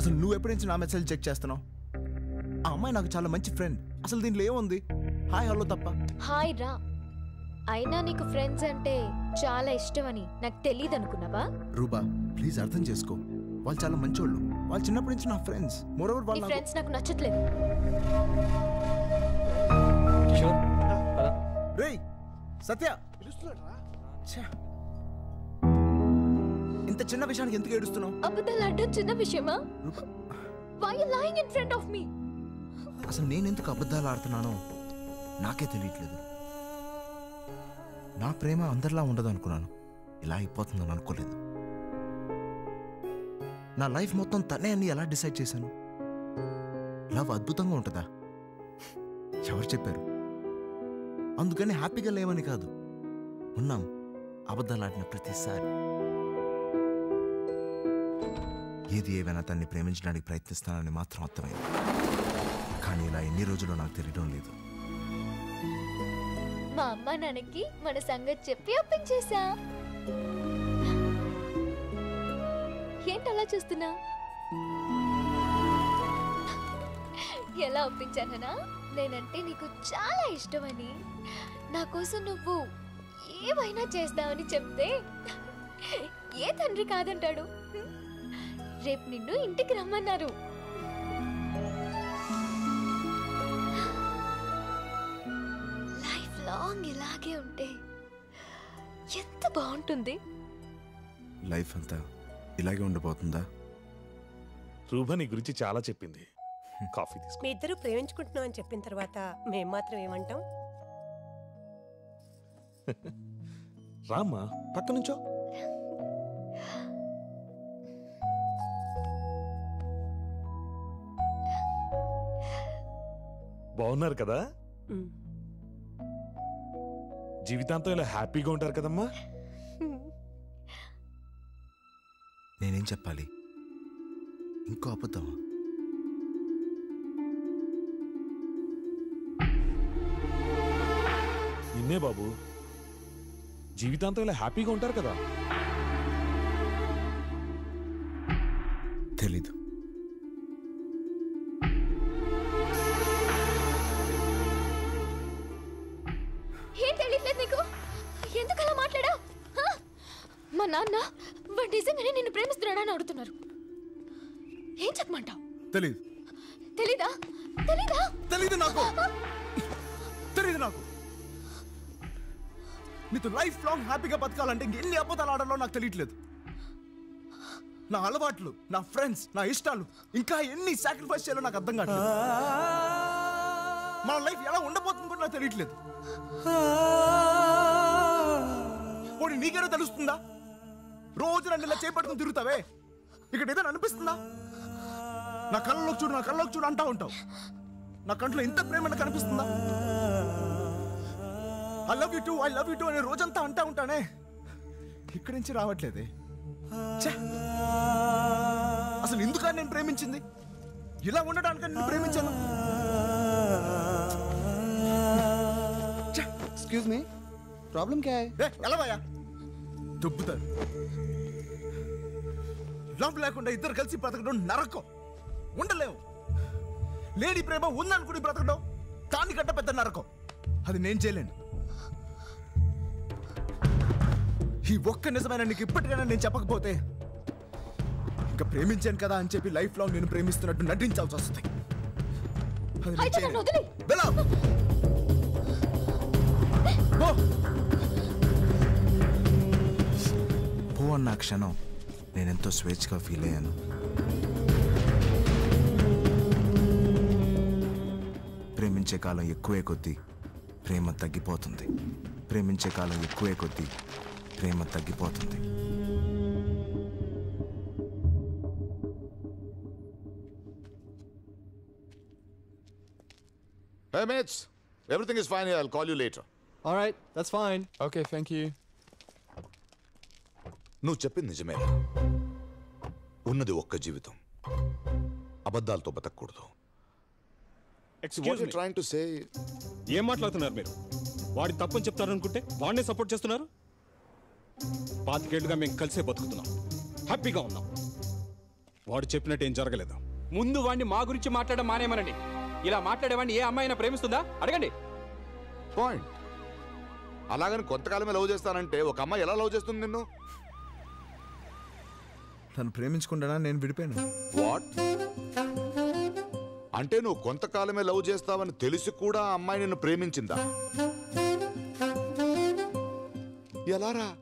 అసలు నువ్వు ఎప్పటి నుంచి నా మెసేజ్ చెక్ చేస్తున్నావు? ఆ అమ్మాయి నాకు చాలా మంచి ఫ్రెండ్. అసలు దీంట్లో ఏముంది? హాయ్ హలో తప్ప. హాయ్ రా. అయినా నీకు ఫ్రెండ్స్ అంటే చాలా ఇష్టమని నాకు తెలియదు అనుకున్నావా? రూబా ప్లీజ్ అర్థం చేసుకో. వాళ్ళు చాలా మంచోళ్ళు. వాళ్ళు చిన్నప్పటి నుంచి నా ఫ్రెండ్స్. మోరోవర్ వాళ్ళ ఫ్రెండ్స్ నాకు నచ్చట్లేదు. రేయ్ సత్య, ఇంత చిన్న విషయానికి ఎందుకు ఏడుస్తున్నావు? అబద్ధాలు ఆడడం చిన్న విషయమా? Why you lying in front of me? అసలు నేను ఎందుకు అబద్ధాలు ఆడుతున్నానో నాకే తెలియట్లేదు. నా ప్రేమ అందరిలా ఉండదు అనుకున్నాను. ఇలా అయిపోతుందని అనుకోలేదు. నా లైఫ్ మొత్తం తనే అని ఎలా డిసైడ్ చేశాను? లవ్ అద్భుతంగా ఉంటుందా? ఎవరు చెప్పారు? అందుకని హ్యాపీగా లేవని కాదు, ఉన్నాం అబద్ధాలు ఆడిన ప్రతిసారి. ఏది ఏవైనా తన్ని ప్రేమించడానికి ప్రయత్నిస్తానని మాత్రం అర్థమైంది. కానీ ఇలా ఎన్ని రోజులు నాకు తెలియడం లేదు. మా అమ్మ నాన్నకి మన సంగతి చెప్పి ఒప్పించేసా. ఏంటలా చూస్తున్నా? ఎలా ఒప్పించానా? నేనంటే నీకు చాలా ఇష్టమని, నా కోసం నువ్వు ఏమైనా చేస్తావని చెప్తే ఏ తండ్రి కాదంటాడు? రేపు నిన్ను ఇంటికి రమ్మన్నారు. లైఫ్ లాంగ్ ఇలాగే ఉంటే ఎంత బాగుంటుంది. లైఫ్ అంతా ఇలాగే ఉండిపోతుందా? రూబా నీ గురించి చాలా చెప్పింది. కాఫీ తీసుకో. మీ ఇద్దరు ప్రేమించుకుంటున్నాం అని చెప్పిన తర్వాత మేం మాత్రం ఏమంటాం? రామ్మా పక్క నుంచో. బాగున్నారు కదా? జీవితాంతం ఇలా హ్యాపీగా ఉంటారు కదమ్మా? నేనేం చెప్పాలి? ఇంకో అబద్ధమా? నిన్నే బాబు, జీవితాంతం ఇలా హ్యాపీగా ఉంటారు కదా? తెలీదు. ఏం తెలియట్లేదు నీకు? ఎందుకు అలా మాట్లాడా? మా నాన్న వాడు నిజంగానే నిన్ను ప్రేమిస్తున్నాడని అడుగుతున్నారు. ఏం చెప్పమంటావు? తెలీదు. తెలీదా? తెలీదా? తెలీదు నాకు. తెలీదు నాకు. నీతో లైఫ్ లాంగ్ హ్యాపీగా బతకాలంటే ఎన్ని అబద్ధాలు ఆడాలో నాకు తెలియట్లేదు. నా అలవాట్లు, నా ఫ్రెండ్స్, నా ఇష్టాలు, ఇంకా ఎన్ని సాక్రిఫైస్ చేయాలో నాకు అర్థం కావట్లేదు. మన లైఫ్ ఎలా ఉండబోతుంది కూడా నాకు తెలియట్లేదు. పోనీ నీకేనా తెలుస్తుందా? రోజు నన్ను ఇలా చేపట్టుకుని తిరుగుతావే, ఇక్కడ ఏదైనా అనిపిస్తుందా? నా కళ్ళలోకి చూడు, నా కళ్ళలోకి చూడు అంటా ఉంటావు. నా కంట్లో ఇంత ప్రేమ కనిపిస్తుందా? ఐ లవ్ యూ టూ అనే రోజంతా అంటా ఉంటానే, ఇక్కడి నుంచి రావట్లేదే. అసలు ఎందుకని నేను ప్రేమించింది? ఇలా ఉండడానికి నేను ప్రేమించాను. एक्सक्यूज मी, प्रॉब्लम क्या है? ఎలా భయ్యా దుబ్బుతారు. లవ్ లేకుండా ఇద్దరు కలిసి బ్రతకడం నరకం. ఉండలేము. లేడీ ప్రేమ ఉందనుకుని బ్రతకడం దానికంటే పెద్ద నరకం. అది నేను చేయలేను. ఈ ఒక్క నిజమైన నీకు ఇప్పటికైనా నేను చెప్పకపోతే ఇంకా ప్రేమించాను కదా అని చెప్పి లైఫ్ లాంగ్ నేను ప్రేమిస్తున్నట్టు నటించాల్సి వస్తుంది. అది నేను చేయలేను. బెలా! పో అన్న క్షణం నేనెంతో స్వేచ్ఛగా ఫీల్ అయ్యాను. ప్రేమించే కాలం ఎక్కువే కొద్దీ ప్రేమ తగ్గిపోతుంది. ప్రేమించే కాలం ఎక్కువే కొద్దీ ప్రేమ తగ్గిపోతుంది. Hey mates, everything is fine here. I'll call you later. All right, that's fine. Okay, thank you. నువ్వు చెప్పింది నిజమే. ఉన్నది ఒక్క జీవితం. అబద్ధాలతో బతకూడదు. Excuse me, trying to say ఏం మాట్లాడుతున్నారు మీరు? వాడి తప్పని చెప్తారనుకుంటే వాడినే సపోర్ట్ చేస్తున్నారు. 25 ఏళ్లుగా మేము కలిసే బతుకుతున్నాం, హ్యాపీగా ఉన్నాం. వాడు చెప్పినట్టు ఏం జరగలేదు. ముందు వాడిని మా గురించి మాట్లాడడం మానేమనండి. ఇలా మాట్లాడేవాడిని ఏ అమ్మాయినా ప్రేమిస్తుందా అడగండి. పాయింట్. అలాగని కొంతకాలమే లవ్ చేస్తానంటే ఒక అమ్మాయి ఎలా లవ్ చేస్తుంది నిన్ను? తను ప్రేమించుకుంటానా నేను విడిపోయాను. వాట్? అంటే నువ్వు కొంతకాలమే లవ్ చేస్తావని తెలిసి కూడా ఆ అమ్మాయి నిన్ను ప్రేమించిందా? ఎలారా?